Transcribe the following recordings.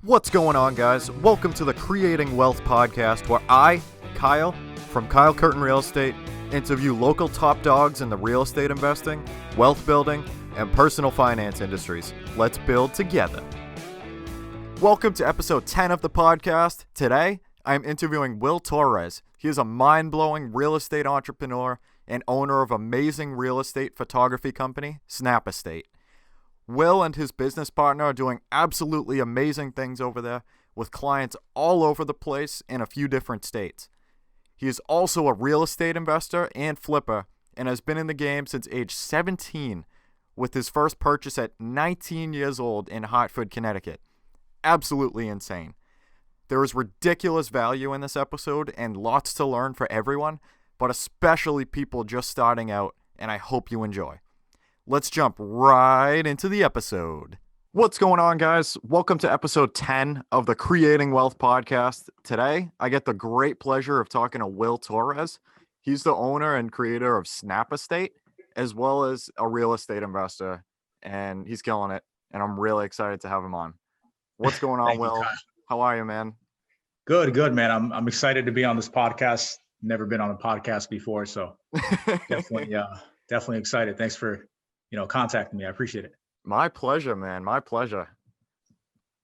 What's going on, guys? Welcome to the KCREating Wealth Podcast, where I, Kyle, from Kyle Curtin Real Estate, interview local top dogs in the real estate investing, wealth building, and personal finance industries. Let's build together. Welcome to episode 10 of the podcast. Today, I'm interviewing Will Torres. He is a mind-blowing real estate entrepreneur and owner of amazing real estate photography company, Snap Estate. Will and his business partner are doing absolutely amazing things over there with clients all over the place in a few different states. He is also a real estate investor and flipper and has been in the game since age 17 with his first purchase at 19 years old in Hartford, Connecticut. Absolutely insane. There is ridiculous value in this episode and lots to learn for everyone, but especially people just starting out, and I hope you enjoy. Let's jump right into the episode. What's going on, guys? Welcome to episode 10 of the KCREating Wealth Podcast. Today, I get the great pleasure of talking to Will Torres. He's the owner and creator of Snap Estate, as well as a real estate investor, and he's killing it, and I'm really excited to have him on. What's going on, Will? How are you, man? Good, man. I'm excited to be on this podcast. Never been on a podcast before, so definitely excited. Thanks for contacting me. I appreciate it. My pleasure, man. My pleasure.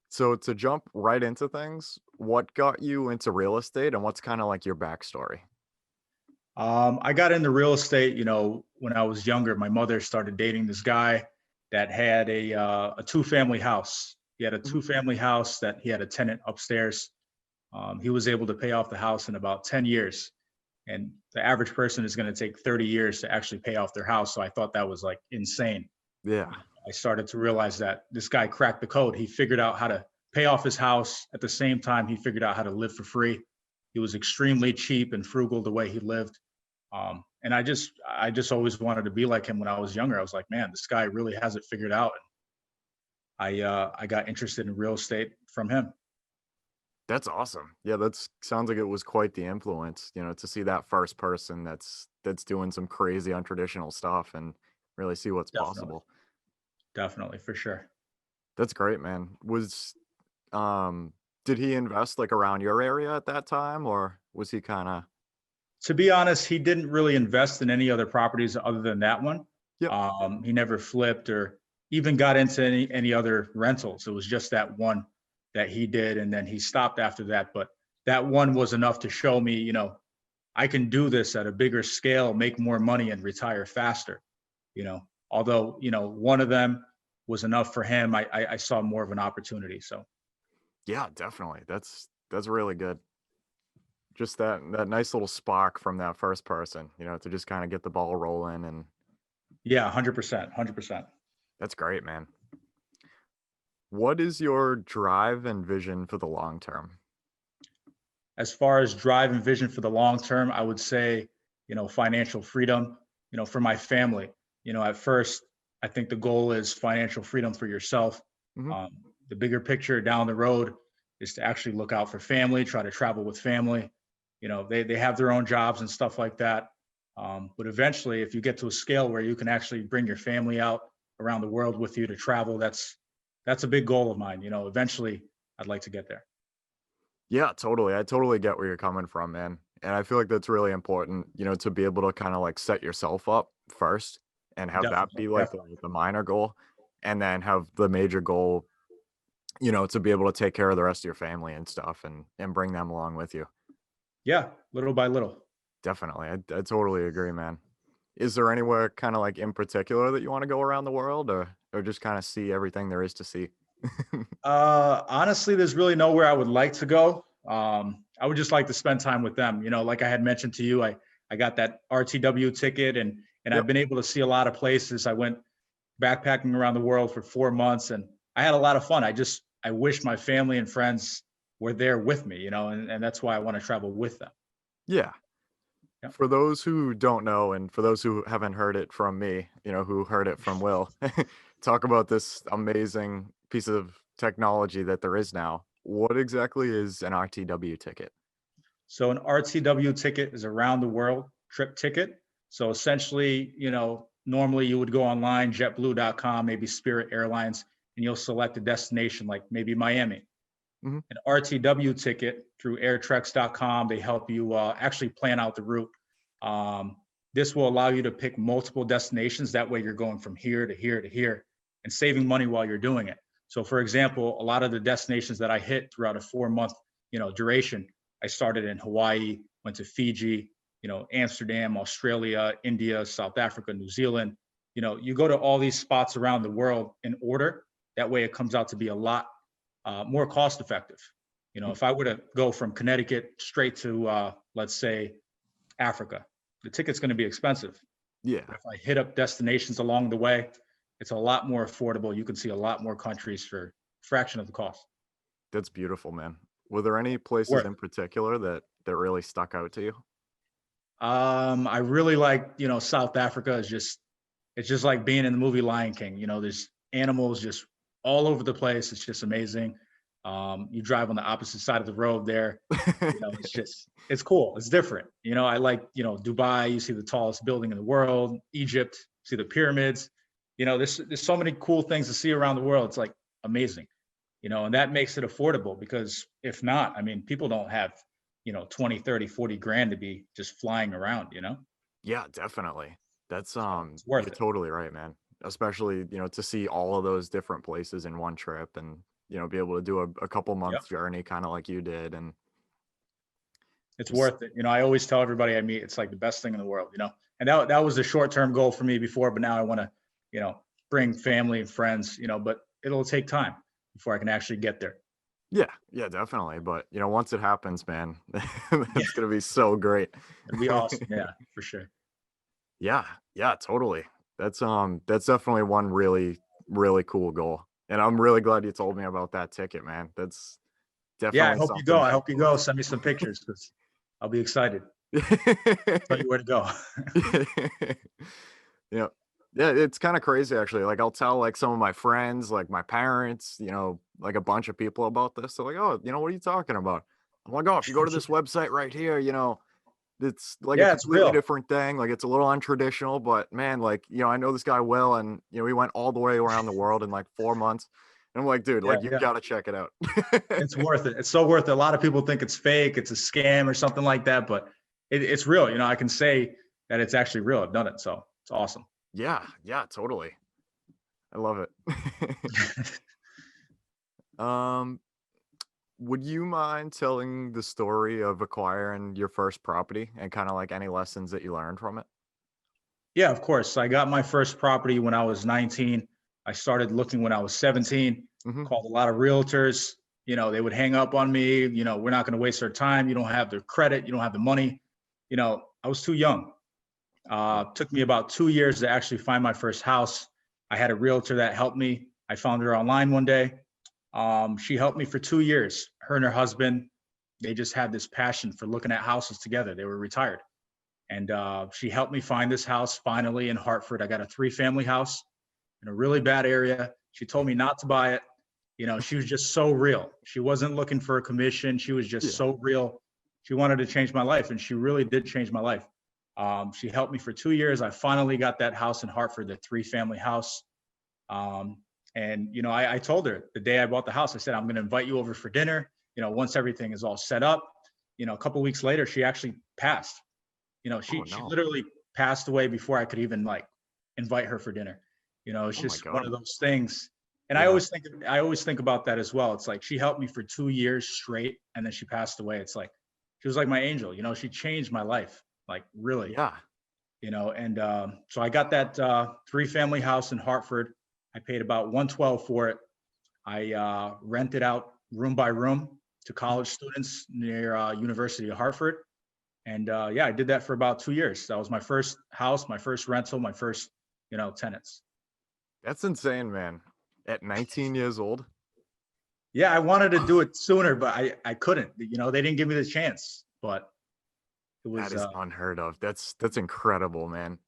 So to jump right into things, what got you into real estate and what's kind of like your backstory? I got into real estate, when I was younger. My mother started dating this guy that had a two-family house. He had a two-family house that he had a tenant upstairs. He was able to pay off the house in about 10 years. And the average person is going to take 30 years to actually pay off their house. So I thought that was like insane. Yeah. I started to realize that this guy cracked the code. He figured out how to pay off his house. At the same time, he figured out how to live for free. He was extremely cheap and frugal the way he lived. And I just always wanted to be like him when I was younger. I was like, man, this guy really has it figured out. And I got interested in real estate from him. That's awesome. Yeah, sounds like it was quite the influence, to see that first person that's doing some crazy untraditional stuff and really see what's possible. Definitely, for sure. That's great, man. Did he invest like around your area at that time, or was he kind of? To be honest, he didn't really invest in any other properties other than that one. Yep. He never flipped or even got into any other rentals. It was just that one that he did, and then he stopped after that. But that one was enough to show me, I can do this at a bigger scale, make more money, and retire faster. Although one of them was enough for him, I saw more of an opportunity. So yeah, definitely, that's really good. Just that nice little spark from that first person, to just kind of get the ball rolling. And yeah, 100%. That's great, man. What is your drive and vision for the long term? As far as drive and vision for the long term, I would say, financial freedom, for my family. At first, I think the goal is financial freedom for yourself. Mm-hmm. The bigger picture down the road is to actually look out for family, try to travel with family. They have their own jobs and stuff like that. But eventually, if you get to a scale where you can actually bring your family out around the world with you to travel, that's a big goal of mine. Eventually I'd like to get there. Yeah, totally. I totally get where you're coming from, man. And I feel like that's really important, to be able to kind of like set yourself up first and have that be like the minor goal, and then have the major goal, to be able to take care of the rest of your family and stuff and bring them along with you. Yeah, little by little. Definitely. I totally agree, man. Is there anywhere kind of like in particular that you want to go around the world, or just kind of see everything there is to see? Honestly, there's really nowhere I would like to go. I would just like to spend time with them. Like I had mentioned to you, I got that RTW ticket and Yep. I've been able to see a lot of places. I went backpacking around the world for 4 months and I had a lot of fun. I wish my family and friends were there with me, and that's why I want to travel with them. Yeah. Yep. For those who don't know, and for those who haven't heard it from me, who heard it from Will, talk about this amazing piece of technology that there is now. What exactly is an RTW ticket? So an RTW ticket is a round the world trip ticket. So essentially, normally you would go online, jetblue.com, maybe Spirit Airlines, and you'll select a destination like maybe Miami. Mhm. An RTW ticket through airtrex.com. They help you actually plan out the route. This will allow you to pick multiple destinations. That way you're going from here to here to here and saving money while you're doing it. So for example, a lot of the destinations that I hit throughout a 4-month, duration, I started in Hawaii, went to Fiji, Amsterdam, Australia, India, South Africa, New Zealand. You go to all these spots around the world in order. That way it comes out to be a lot more cost effective. If I were to go from Connecticut straight to, let's say, Africa, the ticket's going to be expensive. Yeah. But if I hit up destinations along the way, it's a lot more affordable. You can see a lot more countries for a fraction of the cost. That's beautiful, man. Were there any places Worth in particular that really stuck out to you? I really like, South Africa is it's just like being in the movie Lion King. There's animals just all over the place. It's just amazing. You drive on the opposite side of the road there. It's cool. It's different. I like, Dubai, you see the tallest building in the world, Egypt, see the pyramids. There's so many cool things to see around the world. It's like amazing, and that makes it affordable, because if not, I mean, people don't have, 20, 30, 40 grand to be just flying around, Yeah, definitely. That's It's worth you're it. totally right, man. Especially, to see all of those different places in one trip, and be able to do a couple Yep. months journey kind of like you did. And It's just, worth it. I always tell everybody I meet, it's like the best thing in the world, and that was a short-term goal for me before, but now I want to, bring family and friends, but it'll take time before I can actually get there. yeah, definitely. But once it happens, man, Yeah, it's gonna be so great. it'll be awesome. Yeah, for sure. Yeah, totally. That's definitely one really, really cool goal. And I'm really glad you told me about that ticket, man. That's Yeah, I definitely hope you go. something I to hope you look go. Send me some pictures, because I'll be excited. Tell you where to go. Yeah. Yeah, it's kind of crazy actually. Like I'll tell like some of my friends, like my parents, like a bunch of people about this. They're like, "Oh, what are you talking about?" I'm like, "Oh, if you go to this website right here, it's like a Yeah, it's completely real. different thing. Like it's a little untraditional, but man, like, I know this guy Will, and we went all the way around the world in like 4 months. And I'm like, dude, Yeah, like you yeah. gotta check it out. It's worth it. It's so worth it. A lot of people think it's fake, it's a scam or something like that, but it's real. I can say that it's actually real. I've done it, so it's awesome. Yeah, totally. I love it. Um, would you mind telling the story of acquiring your first property and kind of like any lessons that you learned from it? Yeah, of course. I got my first property when I was 19. I started looking when I was 17. Hmm. Called a lot of realtors. They would hang up on me. We're not going to waste our time. You don't have the credit. You don't have the money. I was too young. Took me about 2 years to actually find my first house. I had a realtor that helped me. I found her online one day. She helped me for 2 years. Her and her husband, they just had this passion for looking at houses together. They were retired. And she helped me find this house finally in Hartford. I got a 3-family house in a really bad area. She told me not to buy it. She was just so real. She wasn't looking for a commission. She was just Yeah. so real. She wanted to change my life, and she really did change my life. She helped me for 2 years. I finally got that house in Hartford, the 3-family house. And I told her the day I bought the house, I said, I'm going to invite you over for dinner. Once everything is all set up. A couple of weeks later, she actually passed. She Oh no. literally passed away before I could even like invite her for dinner. It's Oh my just one of God. those things. And Yeah. I always think about that as well. It's like she helped me for 2 years straight, and then she passed away. It's like she was like my angel. She changed my life, like really. Yeah. And so I got that 3-family house in Hartford. I paid about $112 for it. I rented out room by room to college students near University of Hartford. And yeah, I did that for about 2 years. That was my first house, my first rental, my first, tenants. That's insane, man. At 19 years old. Yeah, I wanted to do it sooner, but I couldn't. They didn't give me the chance. But it That was. is unheard of. That's incredible, man.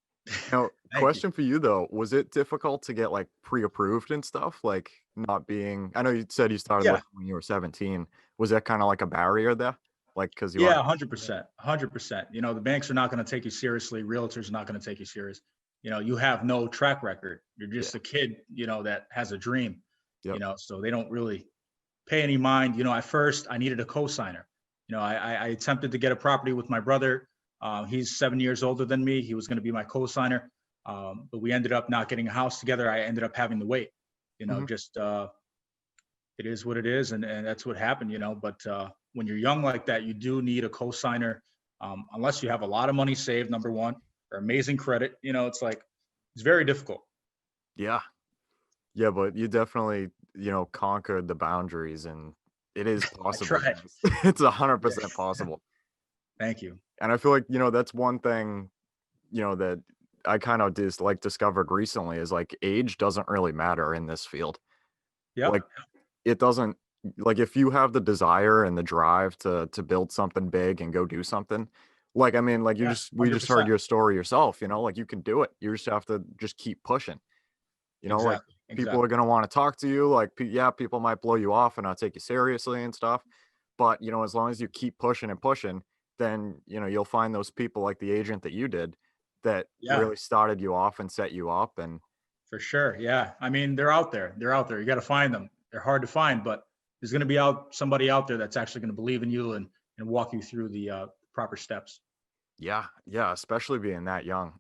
Now, Thank you. question for you though, was it difficult to get like pre-approved and stuff? Like not being, I know you said you started Yeah, looking when you were 17. Was that kind of like a barrier there? Like, cause you yeah, are, 100%, 100%. The banks are not going to take you seriously. Realtors are not going to take you serious. You have no track record. You're yeah, just a kid, that has a dream. yep, So they don't really pay any mind. At first I needed a co-signer. I attempted to get a property with my brother. He's 7 years older than me. He was going to be my co-signer. But we ended up not getting a house together. I ended up having to wait, just it is what it is. And that's what happened, but when you're young like that, you do need a co-signer, unless you have a lot of money saved, number one, or amazing credit. It's like, it's very difficult. Yeah. Yeah, but you definitely, conquered the boundaries, and it is I possible, tried. guys. It's 100% Yes. possible. Thank you. And I feel like, that's one thing, that I kind of just like discovered recently is like age doesn't really matter in this field. Yep. Like it doesn't, like if you have the desire and the drive to build something big and go do something, like I mean, like Yeah. we just heard 100%. your story yourself, like you can do it. You just have to just keep pushing. Like Exactly. people are Exactly. going to want to talk to you. Like, yeah, people might blow you off and not take you seriously and stuff. But, as long as you keep pushing and pushing, then, you'll find those people like the agent that you did that Yeah, really started you off and set you up. And for sure. Yeah. I mean, they're out there. They're out there. You got to find them. They're hard to find, but there's going to be somebody out there that's actually going to believe in you and walk you through the proper steps. yeah, especially being that young.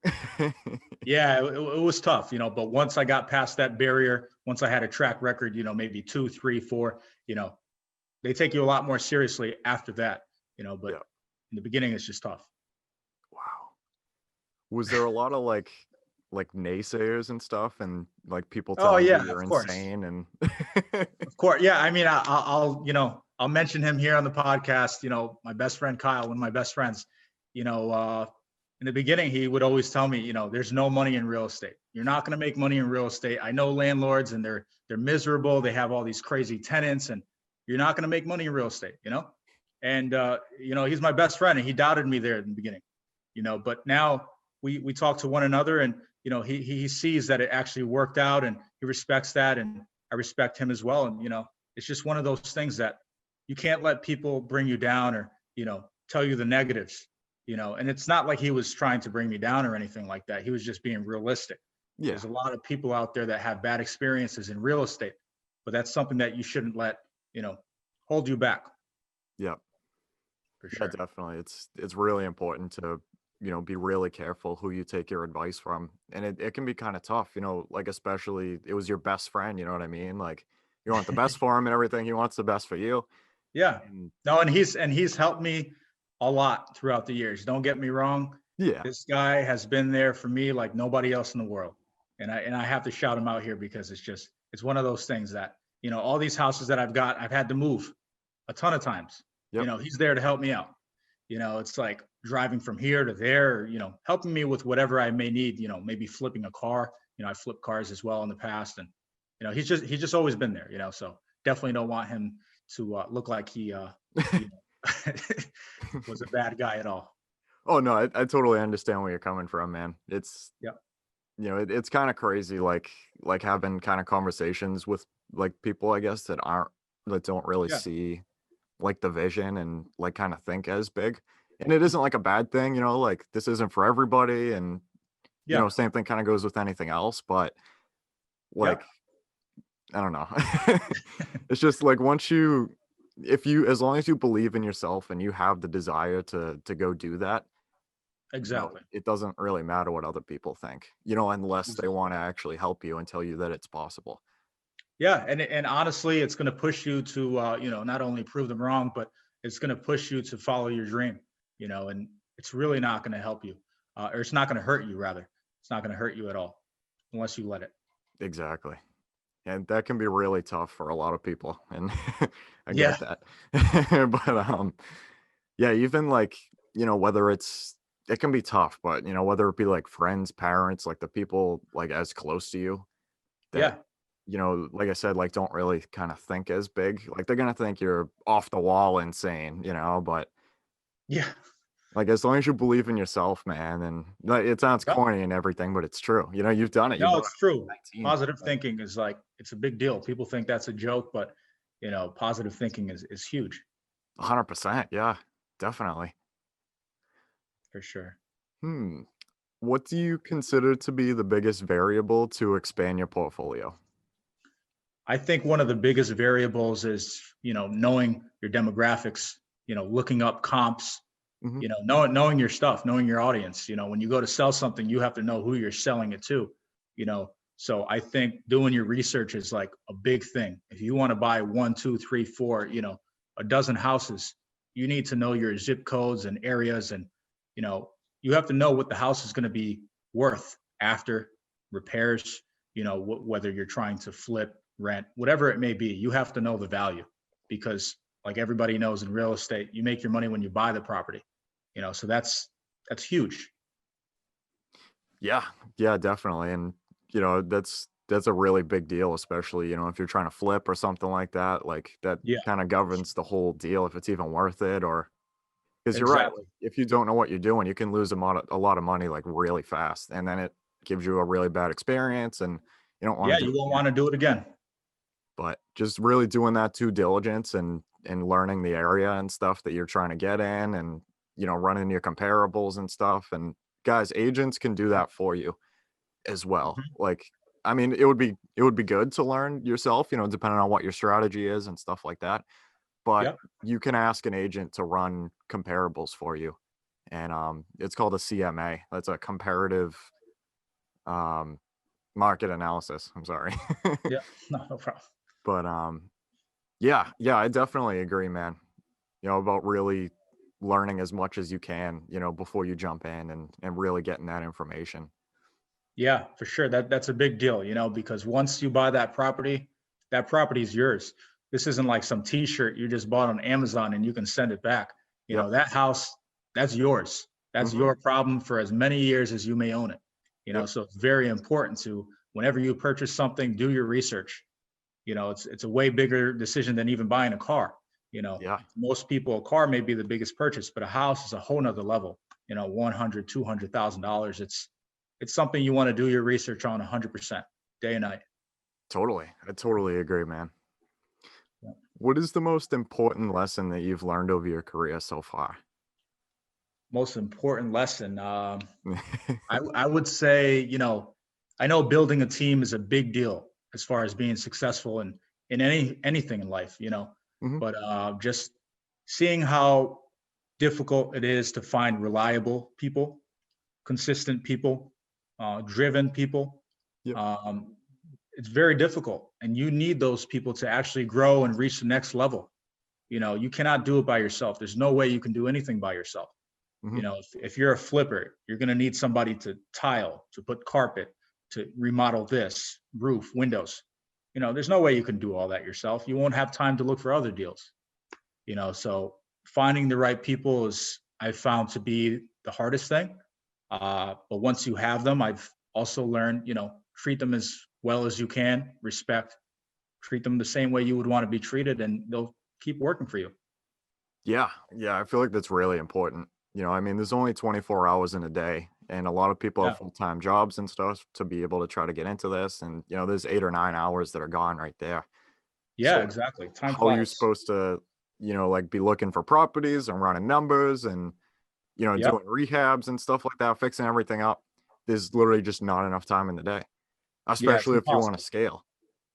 Yeah, it was tough, but once I got past that barrier, once I had a track record, maybe 2, 3, 4, they take you a lot more seriously after that, but Yeah. in the beginning, it's just tough. Wow. Was there a lot of like naysayers and stuff, and like people Oh telling you yeah, you're of course. insane and Of course. Yeah. I mean, I'll mention him here on the podcast, my best friend, Kyle, one of my best friends, in the beginning, he would always tell me, there's no money in real estate. You're not going to make money in real estate. I know landlords and they're miserable. They have all these crazy tenants and you're not going to make money in real estate, and, he's my best friend and he doubted me there in the beginning, but now we talk to one another and, he sees that it actually worked out and he respects that. And I respect him as well. And, it's just one of those things that you can't let people bring you down or, tell you the negatives, and it's not like he was trying to bring me down or anything like that. He was just being realistic. yeah, There's a lot of people out there that have bad experiences in real estate, but that's something that you shouldn't let, hold you back. yeah, For yeah, sure. definitely. It's really important to, be really careful who you take your advice from. And it can be kind of tough, like especially it was your best friend, you know what I mean? Like you want the best for him and everything. He wants the best for you. Yeah. And No, and he's helped me a lot throughout the years. Don't get me wrong. yeah, This guy has been there for me like nobody else in the world. And I have to shout him out here because it's one of those things that, all these houses that I've had to move a ton of times. yep, He's there to help me out. It's like driving from here to there, helping me with whatever I may need, maybe flipping a car. I flipped cars as well in the past. And, he's just always been there, so definitely don't want him to look like he was a bad guy at all. Oh no, I totally understand where you're coming from, man. It's Yep. it's kind of crazy, like having kind of conversations with like people, I guess, that don't really Yeah. see like the vision and like kind of think as big. And it isn't like a bad thing, like this isn't for everybody. And Yeah. same thing kind of goes with anything else, but like Yep. I don't know. It's just like as long as you believe in yourself and you have the desire to go do that, Exactly. it doesn't really matter what other people think, unless they Exactly. want to actually help you and tell you that it's possible. Yeah. And honestly, it's going to push you to, not only prove them wrong, but it's going to push you to follow your dream, and it's really not going to help you, or it's not going to hurt you rather. It's not going to hurt you at all unless you let it. Exactly. And that can be really tough for a lot of people. And I Yeah. get that. But yeah, even like, whether it can be tough, but whether it be like friends, parents, like the people like as close to you that, Yeah. like I said, like don't really kind of think as big. Like they're gonna think you're off the wall insane, but Yeah. like as long as you believe in yourself, man, and like it sounds Yep. corny and everything, but it's true. You've done it. You No, bought it's true. a 19. Positive thinking is like, it's a big deal. People think that's a joke, but positive thinking is huge 100%. Yeah, definitely. for sure. Hmm. What do you consider to be the biggest variable to expand your portfolio? I think one of the biggest variables is, knowing your demographics, looking up comps, Mhm. knowing your stuff, knowing your audience. When you go to sell something, you have to know who you're selling it to, So I think doing your research is like a big thing. If you want to buy 1, 2, 3, 4, a dozen houses, you need to know your zip codes and areas, and you have to know what the house is going to be worth after repairs. Whether you're trying to flip, rent, whatever it may be, you have to know the value, because like everybody knows in real estate, you make your money when you buy the property. So that's huge. Yeah, yeah, definitely. And that's a really big deal, especially, if you're trying to flip or something like that, like that Yeah, kind of governs the whole deal if it's even worth it. Or because you're right, exactly. if you don't know what you're doing, you can lose a lot of money like really fast, and then it gives you a really bad experience, and you don't want Yeah, to do you it won't again. want to do it again. But just really doing that due diligence and learning the area and stuff that you're trying to get in, and running your comparables and stuff. And guys, agents can do that for you as well. Mhm. Like, I mean, it would be good to learn yourself, depending on what your strategy is and stuff like that. But Yep. you can ask an agent to run comparables for you. And it's called a CMA. That's a comparative um market analysis. I'm sorry. Yeah. No problem. But yeah, yeah, I definitely agree, man. About really learning as much as you can, before you jump in and really getting that information. Yeah, for sure. That's a big deal, because once you buy that property is yours. This isn't like some T-shirt you just bought on Amazon and you can send it back. Yep. That house, that's yours. That's Hmm. your problem for as many years as you may own it. Yep. So it's very important to, whenever you purchase something, do your research. It's a way bigger decision than even buying a car. Yeah. Most people, a car may be the biggest purchase, but a house is a whole nother level. 100, $200,000. It's something you want to do your research on 100% day and night. Totally. I totally agree, man. Yeah. What is the most important lesson that you've learned over your career so far? Most important lesson. I would say, I know building a team is a big deal as far as being successful in anything in life, Mhm. but just seeing how difficult it is to find reliable people, consistent people, driven people. Yep. Um, it's very difficult, and you need those people to actually grow and reach the next level. You cannot do it by yourself. There's no way you can do anything by yourself. Mhm. If you're a flipper, you're going to need somebody to tile, to put carpet, to remodel this roof, windows. There's no way you can do all that yourself. You won't have time to look for other deals. So finding the right people is, I've found to be the hardest thing. But once you have them, I've also learned, treat them as well as you can, respect, treat them the same way you would want to be treated, and they'll keep working for you. Yeah. Yeah. I feel like that's really important. I mean, there's only 24 hours in a day, and a lot of people have Yeah. full-time jobs and stuff to be able to try to get into this. And, there's 8 or 9 hours that are gone right there. Yeah, So exactly. Time how are you flies. supposed to, like be looking for properties and running numbers and, Yep. doing rehabs and stuff like that, fixing everything up? There's literally just not enough time in the day, Yeah, it's especially if you want to impossible. scale,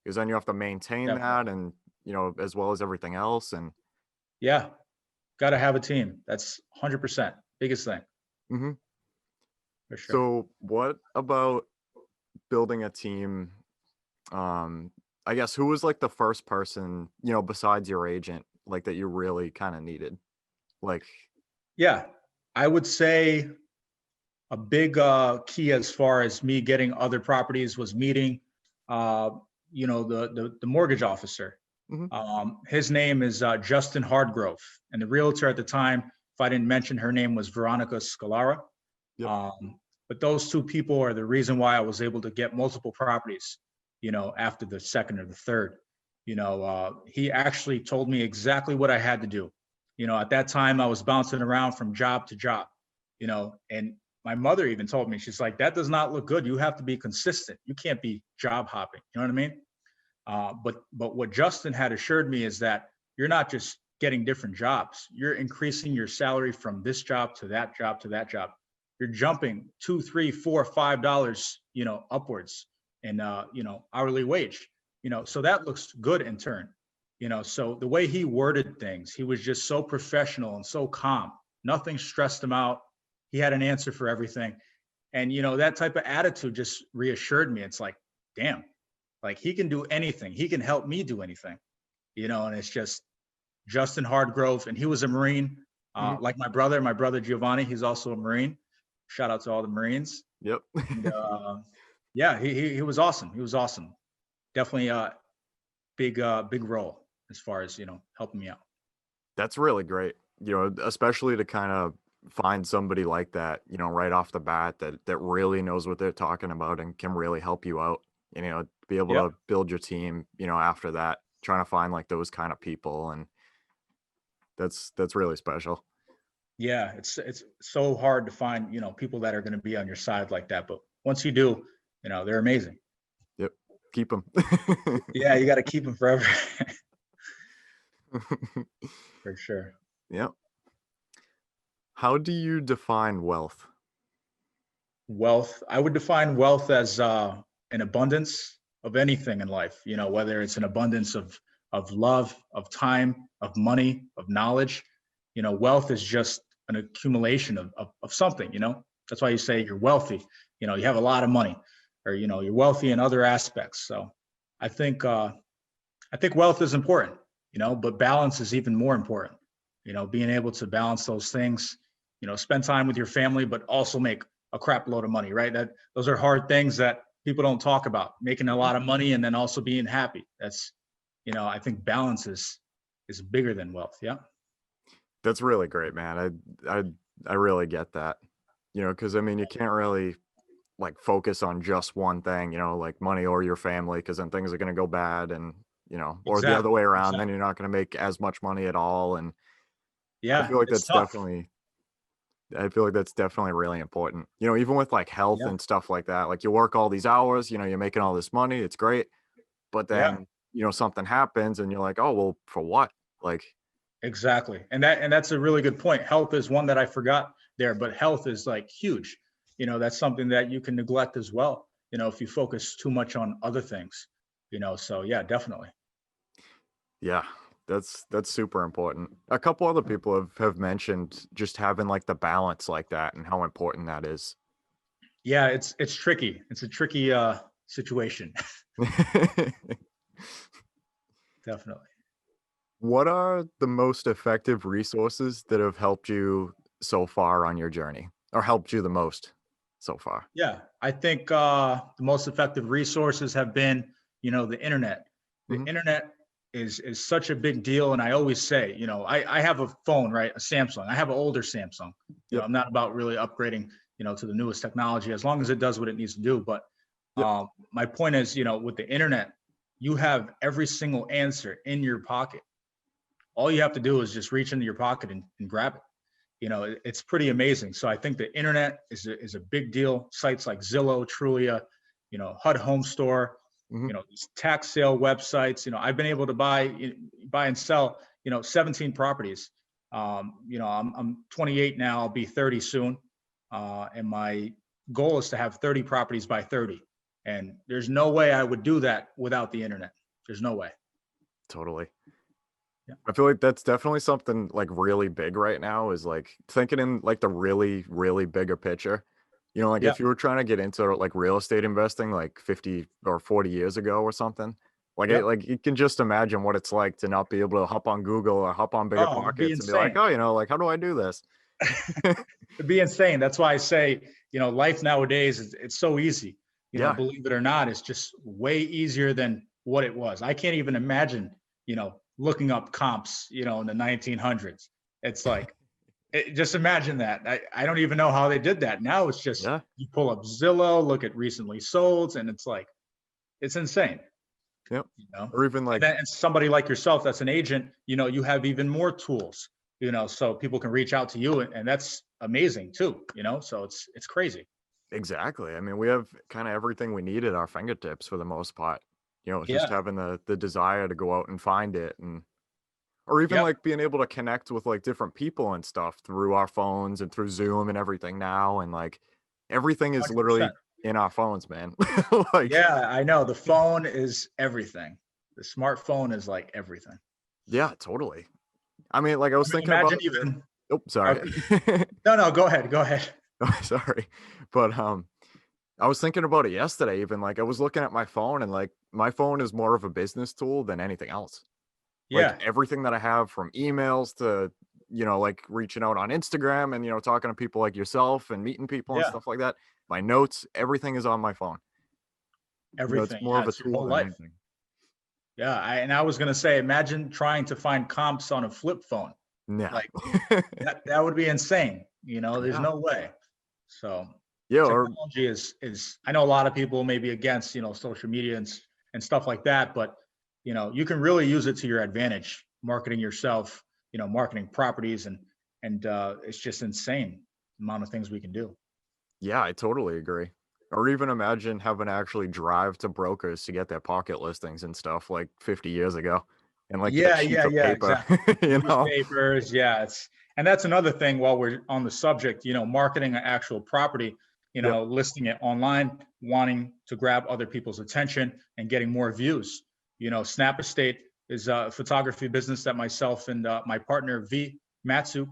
because then you have to maintain Definitely. that and, as well as everything else. And Yeah. Got to have a team. That's 100% biggest thing mhm. for sure. So what about building a team? Um, I guess who was like the first person, besides your agent, like that you really kind of needed? Like, Yeah. I would say a big key as far as me getting other properties was meeting, uh, the mortgage officer. mhm. His name is Justin Hardgrove, and the realtor at the time, if I didn't mention, her name was Veronica Scalara. Yep. But those two people are the reason why I was able to get multiple properties, after the second or the third. He actually told me exactly what I had to do. At that time, I was bouncing around from job to job, and my mother even told me, she's like, that does not look good. You have to be consistent. You can't be job hopping. You know what I mean? But what Justin had assured me is that you're not just getting different jobs. You're increasing your salary from this job to that job to that job. You're jumping $2, $3, $4, $5, upwards, and hourly wage. So that looks good in turn. So the way he worded things, he was just so professional and so calm. Nothing stressed him out. He had an answer for everything. And, that type of attitude just reassured me. It's like, damn, like he can do anything. He can help me do anything, and it's just Justin Hardgrove. And he was a Marine, like my brother Giovanni, he's also a Marine. Shout out to all the Marines. Yep. And, yeah, he was awesome. He was awesome. Definitely a big role as far as, helping me out. That's really great, especially to kind of find somebody like that, right off the bat that really knows what they're talking about and can really help you out, be able to build your team, after that, trying to find like those kind of people. And that's really special. Yeah, it's so hard to find, people that are going to be on your side like that. But once you do, they're amazing. Yep. Keep them. Yeah, you got to keep them forever. For sure. Yep. How do you define wealth? Wealth, I would define wealth as an abundance of anything in life, whether it's an abundance of love, of time, of money, of knowledge. Wealth is just an accumulation of something, That's why you say you're wealthy. You have a lot of money, or, you're wealthy in other aspects. So I think wealth is important, but balance is even more important. Being able to balance those things, spend time with your family, but also make a crap load of money, right? Those are hard things that people don't talk about. Making a lot of money and then also being happy. That's, I think balance is bigger than wealth. Yeah. That's really great, man. I really get that, because you can't really like focus on just one thing, like money or your family, because then things are going to go bad, and or the other way around, then you're not going to make as much money at all. And yeah, I feel like that's tough. definitely really important, even with like health and stuff like that. Like you work all these hours, you're making all this money, it's great, but then something happens and you're like, oh well, for what? Like exactly. And that's a really good point. Health is one that I forgot there, but health is like huge. That's something that you can neglect as well, if you focus too much on other things, so yeah, definitely. Yeah, that's super important. A couple other people have mentioned just having like the balance like that and how important that is. Yeah, it's tricky. It's a tricky situation. Definitely. What are the most effective resources that have helped you so far on your journey, or helped you the most so far? Yeah, I think the most effective resources have been, the internet. The internet is such a big deal. And I always say, I have a phone, right? A Samsung. I have an older Samsung. I'm not about really upgrading, to the newest technology, as long as it does what it needs to do. But my point is, with the internet, you have every single answer in your pocket. All you have to do is just reach into your pocket and grab it. It's pretty amazing. So I think the internet is a big deal. Sites like Zillow, Trulia, HUD Home Store, these tax sale websites. I've been able to buy and sell, 17 properties. I'm 28 now. I'll be 30 soon, and my goal is to have 30 properties by 30. And there's no way I would do that without the internet. There's no way. Totally. Yeah. I feel like that's definitely something like really big right now, is like thinking in like the really, really bigger picture. If you were trying to get into like real estate investing like 50 or 40 years ago or something, like like you can just imagine what it's like to not be able to hop on Google or hop on Bigger Pockets and be like, oh, like how do I do this? It'd be insane. That's why I say, life nowadays it's so easy. Believe it or not, it's just way easier than what it was. I can't even imagine, looking up comps, in the 1900s. It's like, just imagine that. I don't even know how they did that. Now it's just, you pull up Zillow, look at recently solds, and it's like, it's insane. Yep. Or even like, and somebody like yourself, that's an agent, you have even more tools, so people can reach out to you, and that's amazing too, so it's crazy. Exactly. We have kind of everything we need at our fingertips for the most part. Just having the desire to go out and find it, or even like being able to connect with like different people and stuff through our phones and through Zoom and everything now. And like everything is 100%. literally in our phones, man. Like, Yeah, I know. The phone is everything. The smartphone is like everything. yeah, totally. I mean, like I I was mean, thinking about imagine it. even. Oh, sorry. No, go ahead. Go ahead. Oh, sorry. But I was thinking about it yesterday, even like I was looking at my phone, and like my phone is more of a business tool than anything else. Like Yeah, everything that I have, from emails to, like reaching out on Instagram and, talking to people like yourself and meeting people and yeah, stuff like that. My notes, everything is on my phone. It's everything. more Yeah, of a it's your tool whole than life. anything. Yeah, and I was gonna say, imagine trying to find comps on a flip phone. Yeah. Like that would be insane. There's Yeah. no way. So Yeah. Or technology is. I know a lot of people may be against social media and stuff like that, but you can really use it to your advantage, marketing yourself, marketing properties, and it's just insane the amount of things we can do. yeah, I totally agree. Or even imagine having to actually drive to brokers to get their pocket listings and stuff like 50 years ago, and like get Yeah, sheets yeah, of yeah, paper, exactly. you know? Newspapers, yeah, and that's another thing while we're on the subject, marketing an actual property, Yep. listing it online, wanting to grab other people's attention and getting more views. Snap Estate is a photography business that myself and my partner V Matsuk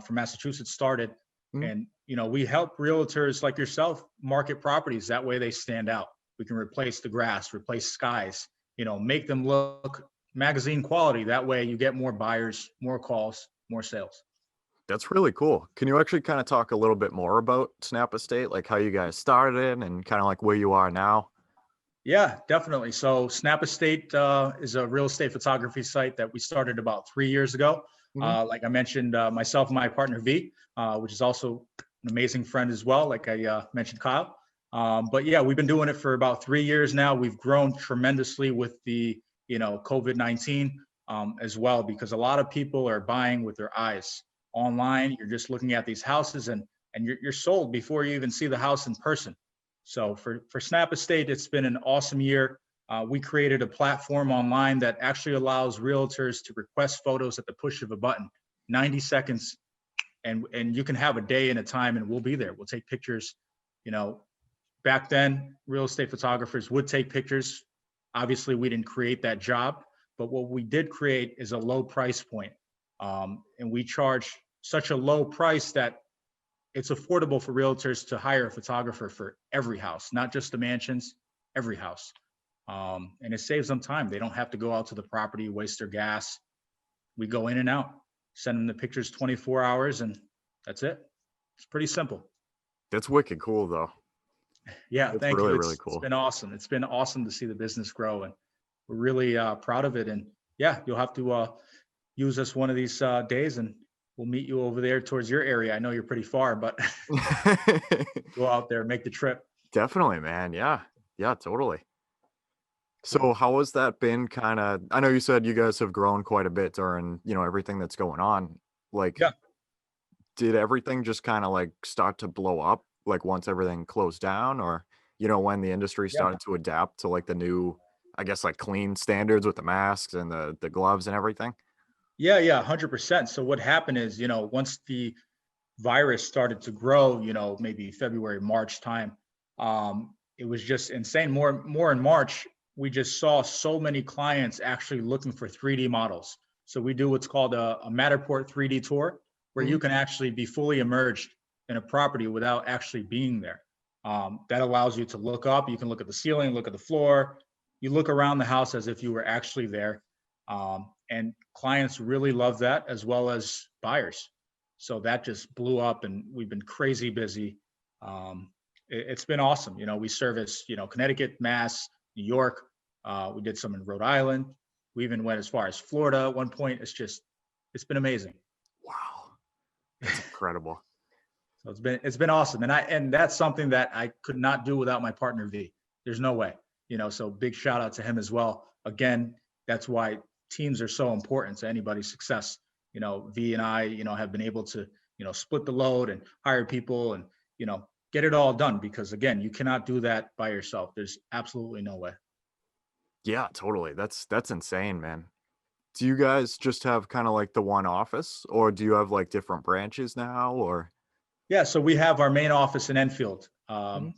from Massachusetts started. Mhm. And we help realtors like yourself market properties. That way they stand out. We can replace the grass, replace skies, make them look magazine quality. That way you get more buyers, more calls, more sales. That's really cool. Can you actually kind of talk a little bit more about Snap Estate, like how you guys started and kind of like where you are now? Yeah, definitely. So Snap Estate is a real estate photography site that we started about 3 years ago. Mhm. Like I mentioned, myself and my partner V, which is also an amazing friend as well, like I mentioned, Kyle. But yeah, we've been doing it for about 3 years now. We've grown tremendously with the COVID-19 as well, because a lot of people are buying with their eyes online. You're just looking at these houses, and you're sold before you even see the house in person. So for Snap Estate, it's been an awesome year. We created a platform online that actually allows realtors to request photos at the push of a button, 90 seconds, and you can have a day and a time, and we'll be there. We'll take pictures. You know, Back then, real estate photographers would take pictures. Obviously, we didn't create that job, but what we did create is a low price point. And we charge such a low price that it's affordable for realtors to hire a photographer for every house, not just the mansions, every house. And it saves them time. They don't have to go out to the property, waste their gas. We go in and out, send them the pictures 24 hours, and that's it. It's pretty simple. That's wicked cool, though. Yeah, That's thank you. really, really It's cool. been awesome. It's been awesome to see the business grow, and we're really proud of it. And yeah, you'll have to use us one of these days, and we'll meet you over there towards your area. I know you're pretty far, but go out there, make the trip. Definitely, man. Yeah. Yeah, totally. So Cool. how has that been kind of, I know you said you guys have grown quite a bit during, everything that's going on. Like, Yeah. did everything just kind of like start to blow up like once everything closed down, or when the industry Yeah. started to adapt to like the new, I guess, like clean standards with the masks and the gloves and everything? Yeah, 100%. So what happened is, once the virus started to grow, maybe February, March time, it was just insane. More in March, we just saw so many clients actually looking for 3D models. So we do what's called a Matterport 3D tour, where you Mhm. can actually be fully immersed in a property without actually being there. That allows you to look up. You can look at the ceiling, look at the floor. You look around the house as if you were actually there. And clients really love that, as well as buyers. So that just blew up, and we've been crazy busy. It's been awesome. We service, Connecticut, Mass, New York. We did some in Rhode Island. We even went as far as Florida at one point. It's been amazing. Wow. That's incredible. So it's been awesome, and that's something that I could not do without my partner V. There's no way. So big shout out to him as well. Again, that's why teams are so important to anybody's success. V and I, have been able to, split the load and hire people and, get it all done, because again, you cannot do that by yourself. There's absolutely no way. Yeah, totally. That's insane, man. Do you guys just have kind of like the one office, or do you have like different branches now, or? Yeah, so we have our main office in Enfield.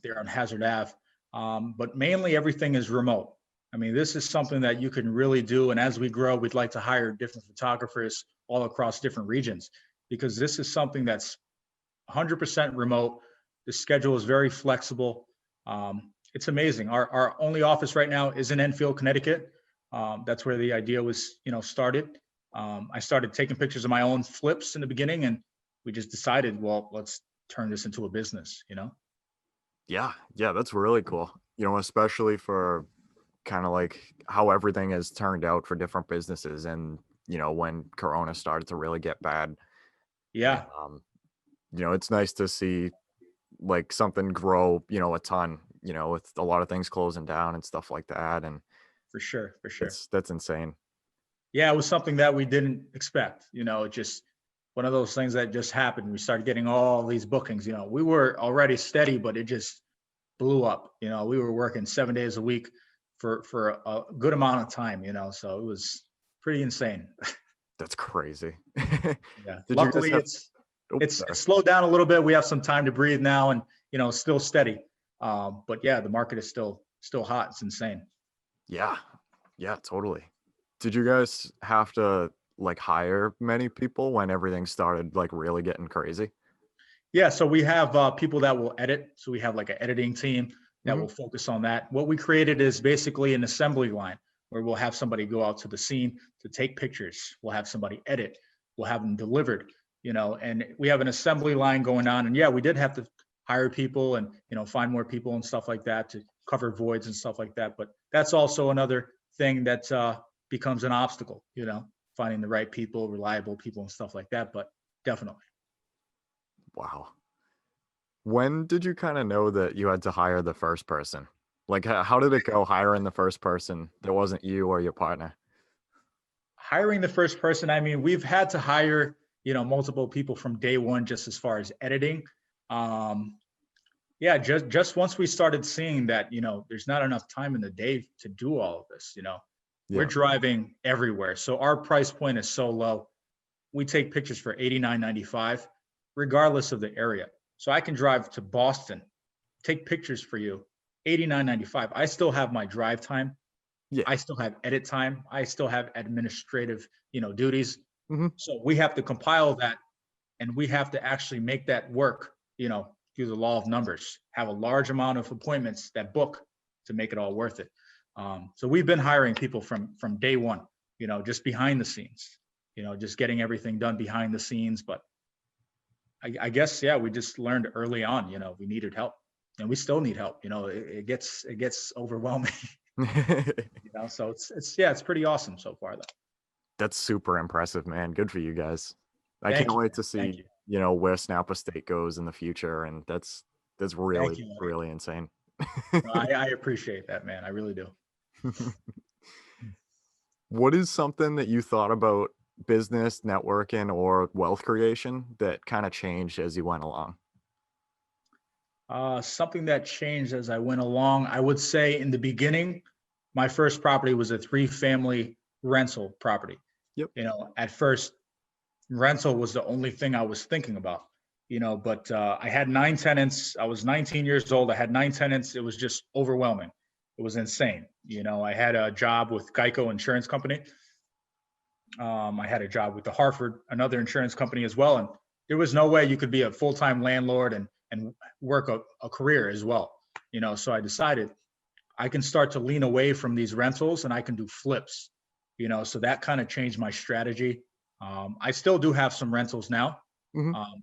there on Hazard Ave. But mainly everything is remote. I mean, this is something that you can really do. And as we grow, we'd like to hire different photographers all across different regions, because this is something that's 100% remote. The schedule is very flexible. It's amazing. Our only office right now is in Enfield, Connecticut. That's where the idea was, started. I started taking pictures of my own flips in the beginning, and we just decided, well, let's turn this into a business, Yeah, that's really cool. Especially for kind of like how everything has turned out for different businesses, and when Corona started to really get bad. Yeah. It's nice to see like something grow, a ton, with a lot of things closing down and stuff like that. And For sure. that's insane. Yeah, it was something that we didn't expect, just one of those things that just happened. We started getting all these bookings, we were already steady, but it just blew up. We were working 7 days a week for a good amount of time, so it was pretty insane. That's crazy. Yeah. Luckily it's slowed down a little bit. We have some time to breathe now, and still steady. But yeah, the market is still hot. It's insane. Yeah, totally. Did you guys have to like hire many people when everything started like really getting crazy? Yeah, so we have people that will edit. So we have like an editing team that will focus on that. What we created is basically an assembly line where we'll have somebody go out to the scene to take pictures. We'll have somebody edit. We'll have them delivered, and we have an assembly line going on. And yeah, we did have to hire people and, find more people and stuff like that to cover voids and stuff like that. But that's also another thing that becomes an obstacle, finding the right people, reliable people and stuff like that. But definitely. Wow. When did you kind of know that you had to hire the first person? Like, how did it go hiring the first person that wasn't you or your partner? Hiring the first person, I mean, we've had to hire, multiple people from day one, just as far as editing. Yeah, just once we started seeing that, there's not enough time in the day to do all of this, We're driving everywhere. So our price point is so low. We take pictures for $89.95, regardless of the area. So I can drive to Boston, take pictures for you, $89.95. I still have my drive time. Yeah. I still have edit time. I still have administrative, duties. So we have to compile that, and we have to actually make that work, through the law of numbers, have a large amount of appointments that book to make it all worth it. So we've been hiring people from day one, just behind the scenes, just getting everything done behind the scenes. But I guess, yeah, we just learned early on, we needed help, and we still need help. It gets overwhelming. So it's pretty awesome so far though. That's super impressive, man. Good for you guys. I Thank can't you, wait to man. see, where Snappa State goes in the future. And that's really, really insane. I appreciate that, man. I really do. What is something that you thought about business, networking, or wealth creation that kind of changed as you went along? Something that changed as I went along, I would say in the beginning, my first property was a 3-family rental property. Yep. At first, rental was the only thing I was thinking about, but I had 9 tenants. I was 19 years old. I had 9 tenants. It was just overwhelming. It was insane. I had a job with Geico Insurance Company. I had a job with the Hartford, another insurance company as well. And there was no way you could be a full-time landlord and work a career as well. So I decided I can start to lean away from these rentals and I can do flips, so that kind of changed my strategy. I still do have some rentals now.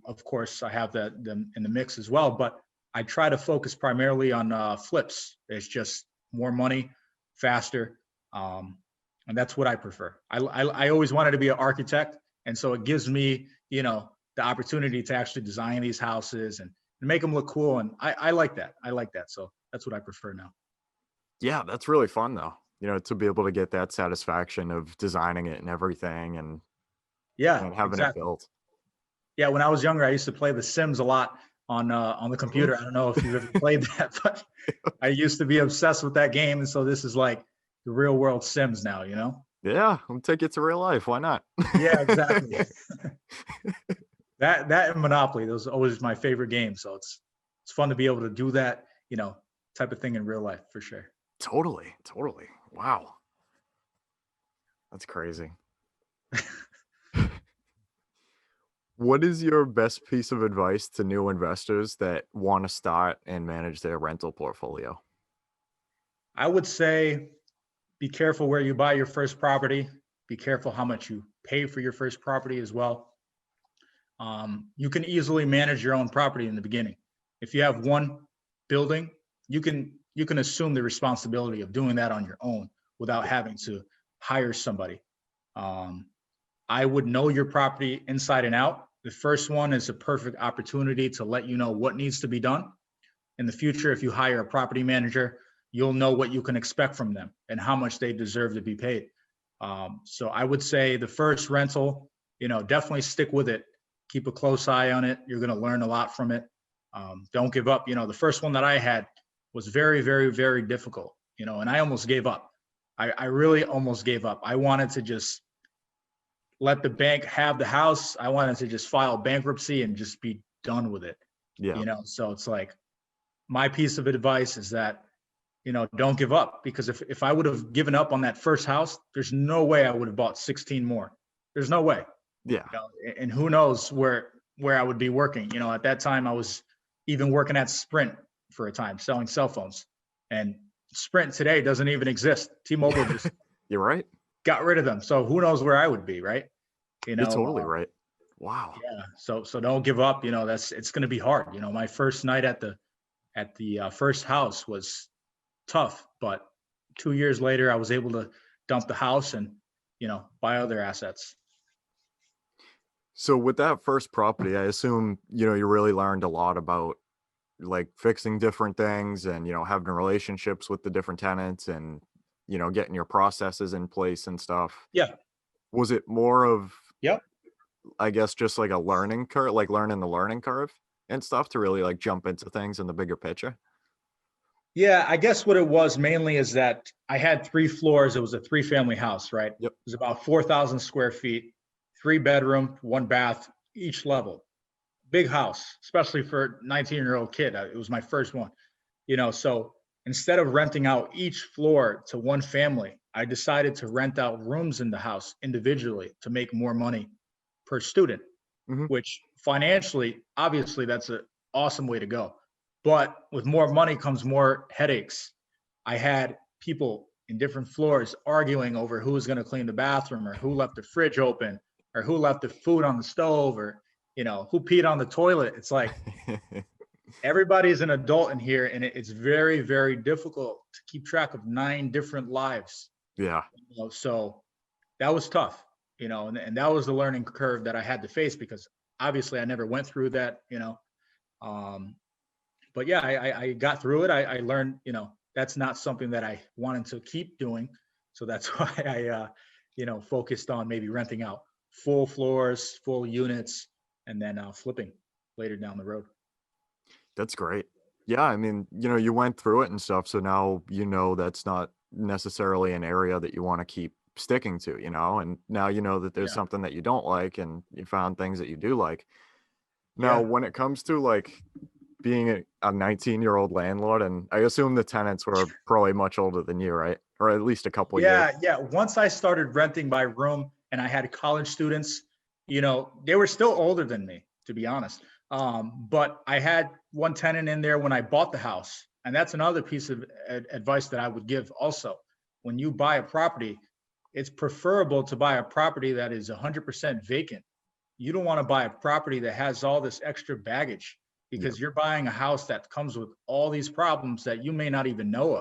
Of course, I have them in the mix as well, but I try to focus primarily on flips. It's just more money, faster. And that's what I prefer. I always wanted to be an architect. And so it gives me, the opportunity to actually design these houses and make them look cool. And I like that. So that's what I prefer now. Yeah, that's really fun though, to be able to get that satisfaction of designing it and everything and having it built. Yeah, when I was younger, I used to play The Sims a lot on the computer. I don't know if you've ever played that, but I used to be obsessed with that game. And so this is like the real world Sims now, Yeah, I'll take it to real life. Why not? Yeah, exactly. That and Monopoly, those are always my favorite games. So it's it's fun to be able to do that, type of thing in real life for sure. Totally. Wow. That's crazy. What is your best piece of advice to new investors that want to start and manage their rental portfolio? I would say be careful where you buy your first property. Be careful how much you pay for your first property as well. You can easily manage your own property in the beginning. If you have one building, you can assume the responsibility of doing that on your own without having to hire somebody. I would know your property inside and out. The first one is a perfect opportunity to let you know what needs to be done. In the future, if you hire a property manager, you'll know what you can expect from them and how much they deserve to be paid. So I would say the first rental, definitely stick with it. Keep a close eye on it. You're going to learn a lot from it. Don't give up. The first one that I had was very, very, very difficult, and I almost gave up. I really almost gave up. I wanted to just let the bank have the house. I wanted to just file bankruptcy and just be done with it. Yeah. So it's like, my piece of advice is that, don't give up, because if I would have given up on that first house, there's no way I would have bought 16 more. There's no way. Yeah. And who knows where I would be working. At that time I was even working at Sprint for a time, selling cell phones, and Sprint today doesn't even exist. T-Mobile just You're right. got rid of them. So who knows where I would be, right? You're totally right. Wow. Yeah. So don't give up. It's going to be hard. My first night at the first house was tough, but 2 years later, I was able to dump the house and, buy other assets. So with that first property, I assume, you really learned a lot about like fixing different things and, having relationships with the different tenants and, getting your processes in place and stuff. Yeah. Was it more of, Yep. I guess, just like a learning curve, like learning the learning curve and stuff to really like jump into things in the bigger picture? Yeah, I guess what it was mainly is that I had 3 floors. It was a 3-family house, right? Yep. It was about 4,000 square feet, 3-bedroom, 1 bath, each level. Big house, especially for a 19-year-old kid. It was my first one. So instead of renting out each floor to one family, I decided to rent out rooms in the house individually to make more money per student, which financially, obviously, that's an awesome way to go. But with more money comes more headaches. I had people in different floors arguing over who was going to clean the bathroom, or who left the fridge open, or who left the food on the stove, or, who peed on the toilet. It's like, everybody's an adult in here, and it's very, very difficult to keep track of 9 different lives. Yeah. So that was tough, and that was the learning curve that I had to face, because obviously I never went through that, but yeah, I got through it. I learned, that's not something that I wanted to keep doing. So that's why I, focused on maybe renting out full floors, full units, and then flipping later down the road. That's great. Yeah. I mean, you went through it and stuff. So now, that's not necessarily an area that you want to keep sticking to, and now you know that there's something that you don't like, and you found things that you do like. Now, when it comes to like being a 19-year-old landlord, and I assume the tenants were probably much older than you, right? Or at least a couple years. Yeah. Once I started renting by room and I had college students, they were still older than me, to be honest. But I had one tenant in there when I bought the house. And that's another piece of advice that I would give also. When you buy a property, it's preferable to buy a property that is 100% vacant. You don't want to buy a property that has all this extra baggage, because you're buying a house that comes with all these problems that you may not even know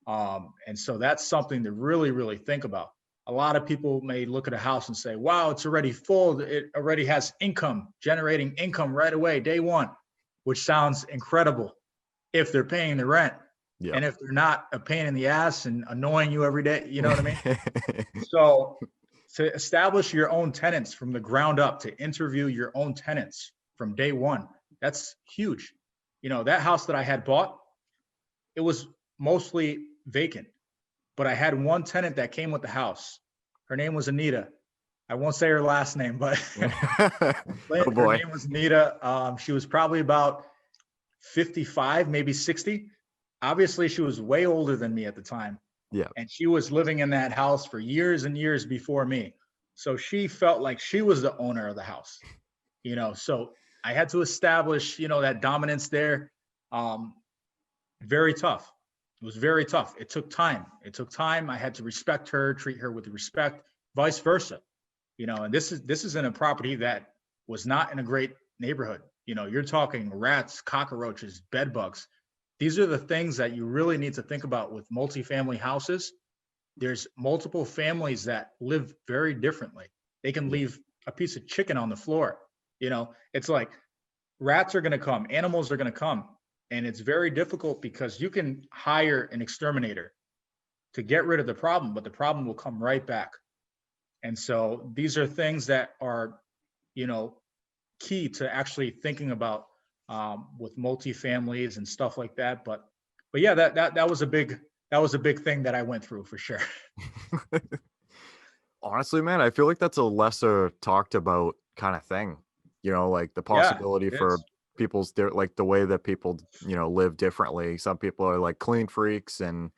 of. And so that's something to really, really think about. A lot of people may look at a house and say, wow, it's already full. It already has generating income right away, day one, which sounds incredible if they're paying the rent. Yeah. And if they're not a pain in the ass and annoying you every day, you know what I mean? So to establish your own tenants from the ground up, to interview your own tenants from day one, that's huge. That house that I had bought, it was mostly vacant, but I had one tenant that came with the house. Her name was Anita. I won't say her last name, but Oh her boy. name was Anita. She was probably about 55, maybe 60. Obviously, she was way older than me at the time. Yeah. And she was living in that house for years and years before me. So she felt like she was the owner of the house, so I had to establish, that dominance there. Very tough. It was very tough. It took time. I had to respect her, treat her with respect, vice versa. And this is in a property that was not in a great neighborhood. You're talking rats, cockroaches, bed bugs. These are the things that you really need to think about with multifamily houses. There's multiple families that live very differently. They can leave a piece of chicken on the floor. It's like rats are going to come, animals are going to come. And it's very difficult because you can hire an exterminator to get rid of the problem, but the problem will come right back. And so these are things that are, key to actually thinking about with multifamilies and stuff like that. But yeah, that was a big thing that I went through for sure. Honestly, man, I feel like that's a lesser talked about kind of thing. Like the possibility for people's like the way that people, live differently. Some people are like clean freaks and,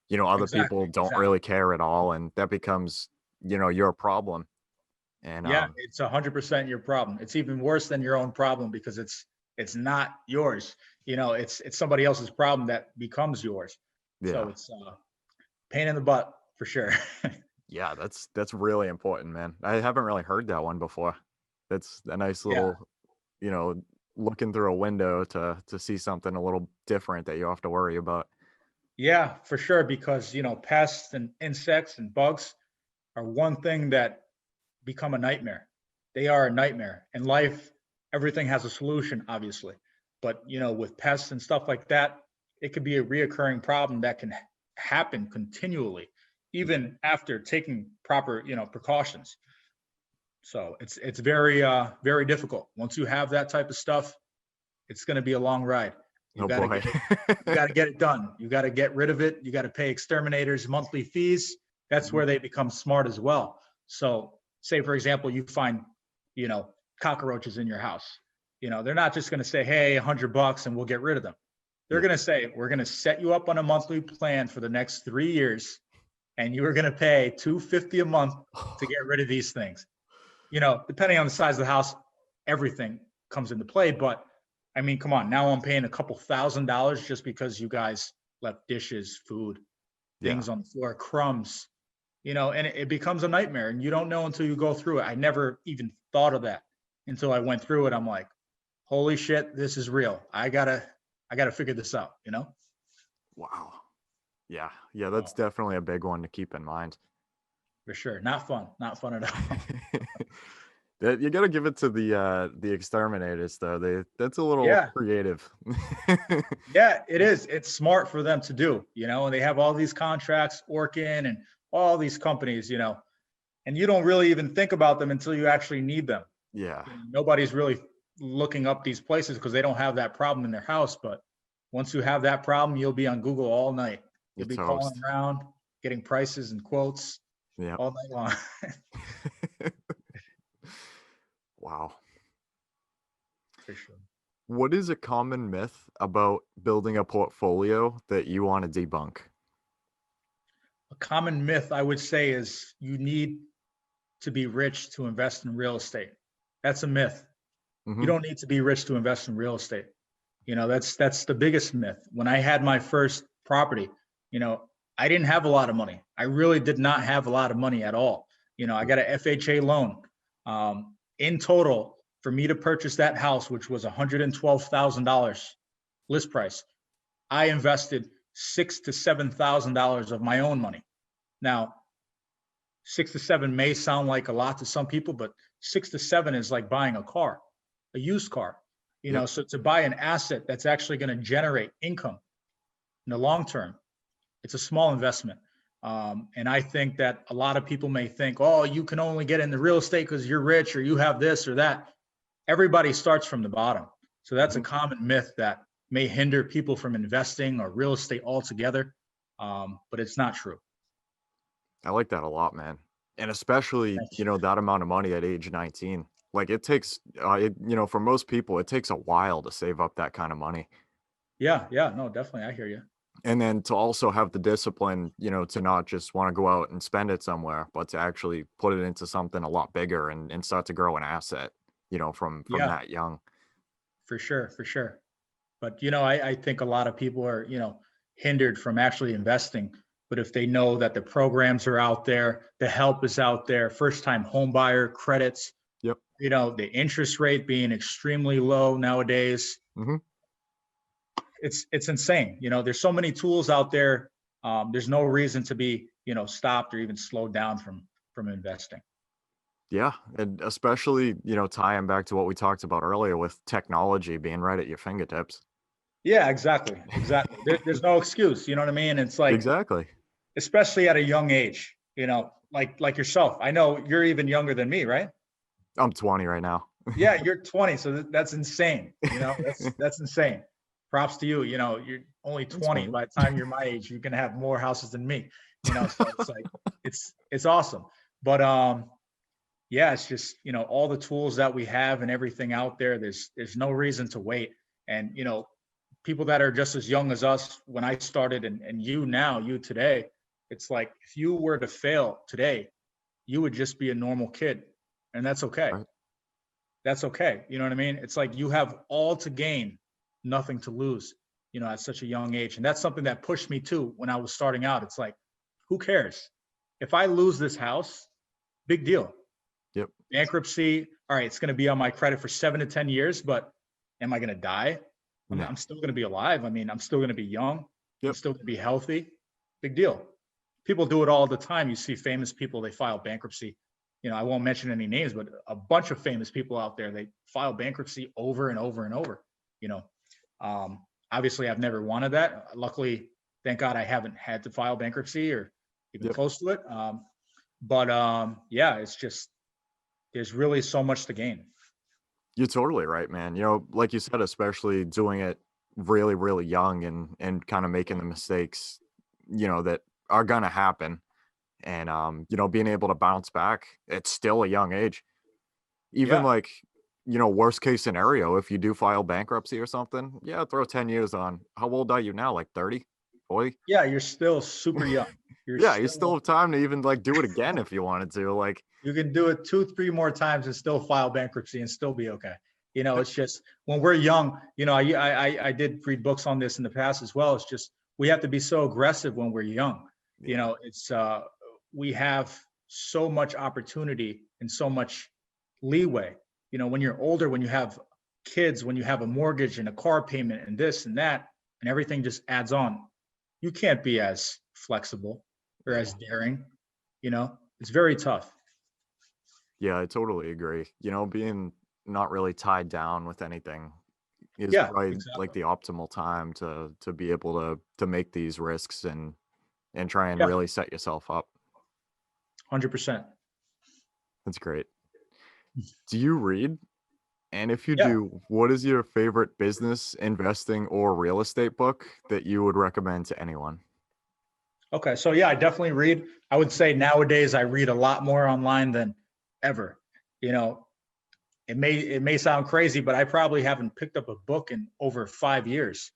other people don't really care at all. And that becomes, your problem. And yeah, it's 100% your problem. It's even worse than your own problem because it's not yours. It's somebody else's problem that becomes yours. Yeah. So it's pain in the butt for sure. Yeah, that's really important, man. I haven't really heard that one before. That's a nice little, looking through a window to see something a little different that you have to worry about. Yeah, for sure. Because, pests and insects and bugs are one thing that become a nightmare. They are a nightmare. In life, everything has a solution, obviously. But, with pests and stuff like that, it could be a reoccurring problem that can happen continually, even after taking proper, precautions. So it's very, very difficult. Once you have that type of stuff, it's going to be a long ride. You got to get it done. You got to get rid of it. You got to pay exterminators monthly fees. That's where they become smart as well. So say, for example, you find, cockroaches in your house. They're not just going to say, hey, $100 and we'll get rid of them. They're going to say, we're going to set you up on a monthly plan for the next 3 years. And you are going to pay $250 a month to get rid of these things. Depending on the size of the house, everything comes into play. But I mean, come on, now I'm paying a couple $1,000s just because you guys left dishes, food, things on the floor, crumbs, and it becomes a nightmare and you don't know until you go through it. I never even thought of that until I went through it. I'm like, holy shit, this is real. I gotta figure this out, Wow. Yeah, that's definitely a big one to keep in mind. For sure. Not fun at all. You got to give it to the exterminators, though. That's a little creative. Yeah, it is. It's smart for them to do, and they have all these contracts, Orkin and all these companies, and you don't really even think about them until you actually need them. Yeah. Nobody's really looking up these places because they don't have that problem in their house. But once you have that problem, you'll be on Google all night. You'll be calling around, getting prices and quotes all night long. Wow. For sure. What is a common myth about building a portfolio that you want to debunk? A common myth, I would say, is you need to be rich to invest in real estate. That's a myth. You don't need to be rich to invest in real estate. That's the biggest myth. When I had my first property, I didn't have a lot of money. I really did not have a lot of money at all. I got an FHA loan. In total, for me to purchase that house, which was $112,000 list price, I invested $6,000 to $7,000 of my own money. Now, 6 to 7 may sound like a lot to some people, but 6 to 7 is like buying a car, a used car. So to buy an asset that's actually going to generate income in the long term, it's a small investment. And I think that a lot of people may think, oh, you can only get into real estate because you're rich or you have this or that. Everybody starts from the bottom. So that's a common myth that may hinder people from investing or real estate altogether. But it's not true. I like that a lot, man. And especially, that amount of money at age 19. Like it takes, for most people, it takes a while to save up that kind of money. Yeah. No, definitely. I hear you. And then to also have the discipline, to not just want to go out and spend it somewhere, but to actually put it into something a lot bigger and start to grow an asset, from Yeah, that young. for sure. For sure. But, I think a lot of people are, hindered from actually investing. But if they know that the programs are out there, the help is out there, first time home buyer credits, Yep. the interest rate being extremely low nowadays, Mm-hmm. it's insane. There's so many tools out there. There's no reason to be, stopped or even slowed down from investing. Yeah. And especially, tying back to what we talked about earlier with technology being right at your fingertips. Yeah, exactly. There's no excuse. You know what I mean? It's like, Exactly. especially at a young age, like yourself. I know you're even younger than me, right? I'm 20 right now. Yeah, you're 20, so that's insane. That's insane. Props to you. You're only 20. By the time you're my age, you're gonna have more houses than me. So it's like it's awesome. But yeah, it's just all the tools that we have and everything out there. There's no reason to wait. And people that are just as young as us when I started, and you today, it's like if you were to fail today, you would just be a normal kid, and that's okay. Right. That's okay. You know what I mean? It's like you have all to gain, nothing to lose, at such a young age. And that's something that pushed me too when I was starting out. It's like, who cares? If I lose this house, big deal. Yep. Bankruptcy, all right, it's going to be on my credit for 7 to 10 years, but am I going to die? No. I'm still going to be alive. I mean, I'm still going to be young. Yep. I'm still going to be healthy. Big deal. People do it all the time. You see famous people, they file bankruptcy. I won't mention any names, but a bunch of famous people out there, they file bankruptcy over and over and over. Obviously I've never wanted that. Luckily, thank God I haven't had to file bankruptcy or even close to it. Yeah, it's just, there's really so much to gain. You're totally right, man. Like you said, especially doing it really, really young and kind of making the mistakes, that are going to happen. And, being able to bounce back, it's still a young age. Even like, worst case scenario, if you do file bankruptcy or something, yeah, throw 10 years on. How old are you now? Like 30, 40? Yeah, you're still super young. You still have time to even like do it again if you wanted to. Like you can do it 2-3 more times and still file bankruptcy and still be okay. It's just when we're young, I did read books on this in the past as well. It's just we have to be so aggressive when we're young. It's we have so much opportunity and so much leeway. When you're older, when you have kids, when you have a mortgage and a car payment and this and that, and everything just adds on, you can't be as flexible or as daring. It's very tough. Yeah, I totally agree. Being not really tied down with anything is probably like the optimal time to be able to make these risks and try and really set yourself up. 100%. That's great. Do you read? And if you do, what is your favorite business, investing, or real estate book that you would recommend to anyone? Okay, so yeah, I definitely read. I would say nowadays I read a lot more online than ever. It may sound crazy, but I probably haven't picked up a book in over 5 years.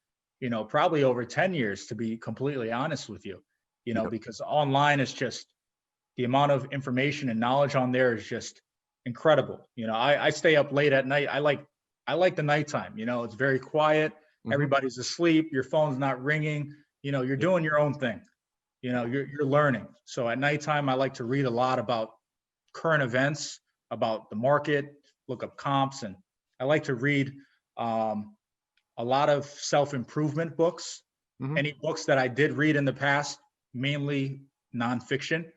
Probably over 10 years, to be completely honest with you. Because online is just the amount of information and knowledge on there is just incredible. I stay up late at night. I like the nighttime. It's very quiet. Mm-hmm. Everybody's asleep. Your phone's not ringing. You're doing your own thing. You're learning. So at nighttime, I like to read a lot about current events, about the market, look up comps, and I like to read a lot of self-improvement books. Mm-hmm. Any books that I did read in the past, mainly nonfiction.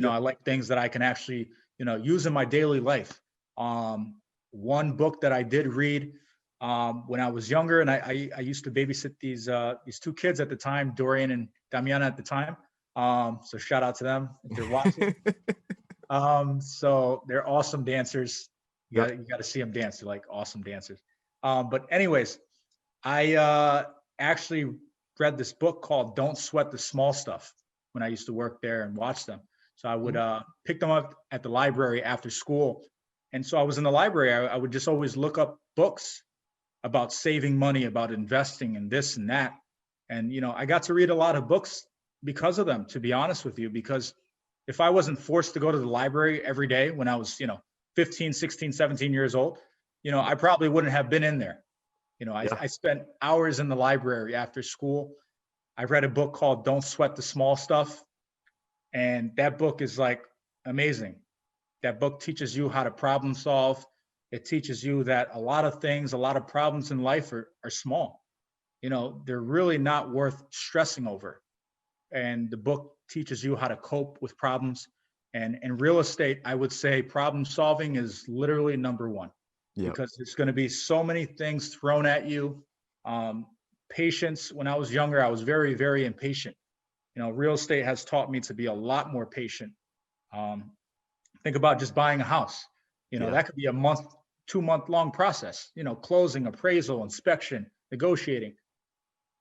I like things that I can actually, use in my daily life. One book that I did read when I was younger, and I used to babysit these 2 kids at the time, Dorian and Damiana at the time. So shout out to them if they're watching. So they're awesome dancers. You got to see them dance. They're like awesome dancers. But anyways, I actually read this book called Don't Sweat the Small Stuff when I used to work there and watch them. So I would pick them up at the library after school. And so I was in the library. I would just always look up books about saving money, about investing and this and that. And, I got to read a lot of books because of them, to be honest with you, because if I wasn't forced to go to the library every day when I was, 15, 16, 17 years old, I probably wouldn't have been in there. I spent hours in the library after school. I read a book called Don't Sweat the Small Stuff. And that book is like amazing. That book teaches you how to problem solve. It teaches you that a lot of things, a lot of problems in life are small. They're really not worth stressing over. And the book teaches you how to cope with problems. And in real estate, I would say problem solving is literally number one. Yep. Because there's going to be so many things thrown at you. Patience. When I was younger, I was very, very impatient. Real estate has taught me to be a lot more patient. Think about just buying a house. That could be a month, 2-month long process. Closing, appraisal, inspection, negotiating.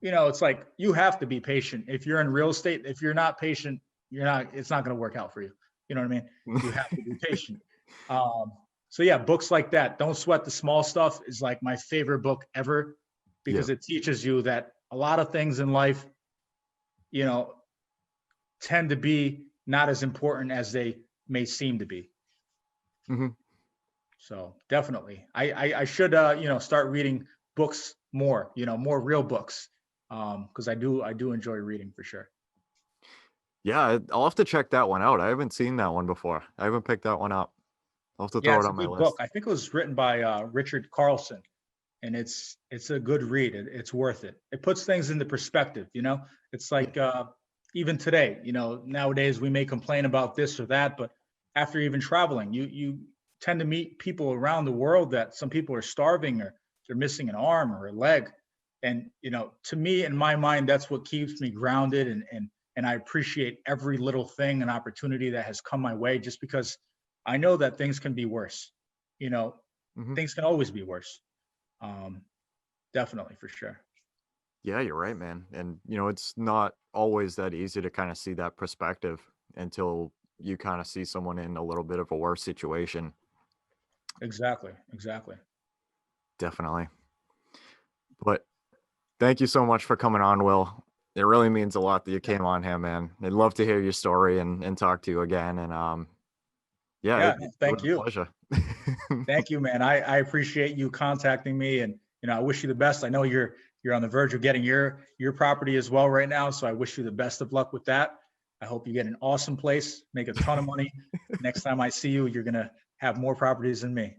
It's like you have to be patient. If you're in real estate, if you're not patient, it's not going to work out for you. You know what I mean? You have to be patient. So yeah, books like that, Don't Sweat the Small Stuff, is like my favorite book ever, because it teaches you that a lot of things in life, tend to be not as important as they may seem to be. Mm-hmm. So definitely, I should start reading books more, more real books, because I do enjoy reading for sure. Yeah, I'll have to check that one out. I haven't seen that one before. I haven't picked that one up. I'll have to throw it on my list. Book. I think it was written by Richard Carlson, and it's a good read. It's worth it. It puts things into perspective. It's like even today. Nowadays we may complain about this or that, but after even traveling, you tend to meet people around the world that some people are starving or they're missing an arm or a leg, and to me, in my mind, that's what keeps me grounded, and I appreciate every little thing and opportunity that has come my way, just because I know that things can be worse. Things can always be worse. Definitely, for sure. Yeah, you're right, man. And, it's not always that easy to kind of see that perspective until you kind of see someone in a little bit of a worse situation. Exactly. Definitely. But thank you so much for coming on, Will. It really means a lot that you came on here, man. I'd love to hear your story and talk to you again. And thank you. A pleasure. Thank you, man. I appreciate you contacting me, and I wish you the best. I know you're on the verge of getting your property as well right now, so I wish you the best of luck with that. I hope you get an awesome place, make a ton of money. Next time I see you, you're gonna have more properties than me.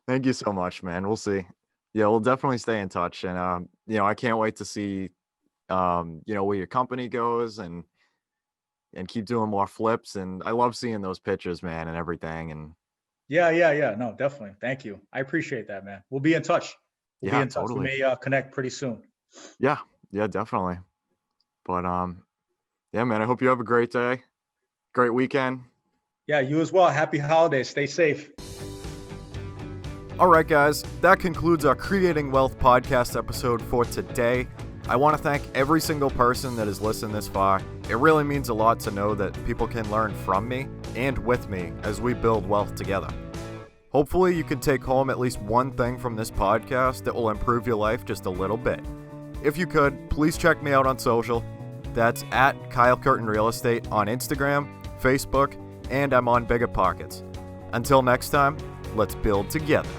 Thank you so much, man. We'll see. Yeah, we'll definitely stay in touch, and I can't wait to see where your company goes and keep doing more flips. And I love seeing those pictures, man, and everything. And yeah. No, definitely. Thank you. I appreciate that, man. We'll be in touch. We'll be in touch. Totally. We may connect pretty soon. Yeah, definitely. But yeah, man, I hope you have a great day, great weekend. Yeah, you as well. Happy holidays. Stay safe. All right, guys, that concludes our Creating Wealth podcast episode for today. I want to thank every single person that has listened this far. It really means a lot to know that people can learn from me and with me as we build wealth together. Hopefully you can take home at least one thing from this podcast that will improve your life just a little bit. If you could, please check me out on social. That's at Kyle Curtin Real Estate on Instagram, Facebook, and I'm on Bigger Pockets. Until next time, let's build together.